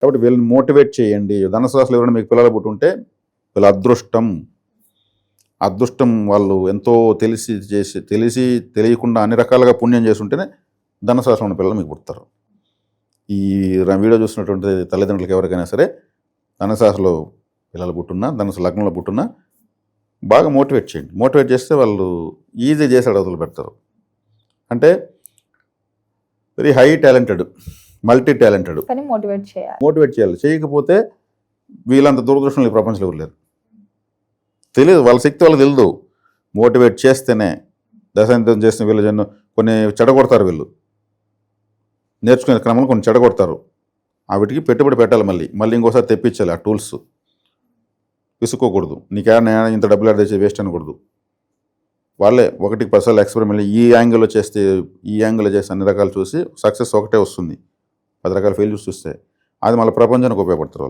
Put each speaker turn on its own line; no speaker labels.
కాబట్టి వీళ్ళని మోటివేట్ చేయండి. ధనుసు రాశిలో ఎవరైనా మీకు పిల్లలు పుట్టుంటే వీళ్ళ అదృష్టం వాళ్ళు ఎంతో తెలిసి తెలియకుండా అన్ని రకాలుగా పుణ్యం చేస్తుంటేనే ధనుసు రాశిలో ఉన్న పిల్లలు మీకు పుడతారు. ఈ వీడియో చూసినటువంటి తల్లిదండ్రులకు ఎవరికైనా సరే ధనుసు రాశిలో పిల్లలు పుట్టున్నా, ధనుసు లగ్నంలో పుట్టున్నా బాగా మోటివేట్ చేయండి. మోటివేట్ చేస్తే వాళ్ళు ఈజీ చేసి అడుగులు పెడతారు. అంటే very high talented, multi talented, motivate చేయాలి. చేయకపోతే వీళ్ళంత దురదృష్టం ఈ ప్రపంచంలో ఎవరు లేరు. తెలియదు, వాళ్ళ శక్తి వాళ్ళకి తెలియదు. మోటివేట్ చేస్తేనే దశాంతం చేసిన వీళ్ళు కొన్ని చెడగొడతారు. వీళ్ళు నేర్చుకునే క్రమంలో కొన్ని చెడగొడతారు. వీటికి పెట్టుబడి పెట్టాలి. మళ్ళీ ఇంకోసారి తెప్పించాలి. ఆ టూల్స్ విసుకోకూడదు. నీకేమైనా ఇంత డబ్బులు యాడ్ చేసి వేస్ట్ అనకూడదు. వాళ్ళే 1కి 10 సార్లు ఎక్స్పెరిమెంట్ ఈ యాంగిల్లో చేస్తే అన్ని రకాలు చూసి సక్సెస్ ఒకటే వస్తుంది. 10 రకాల ఫెయిల్యూర్స్ చూస్తే అది మళ్ళీ ప్రపంచానికి ఉపయోగపడతారు వాళ్ళు.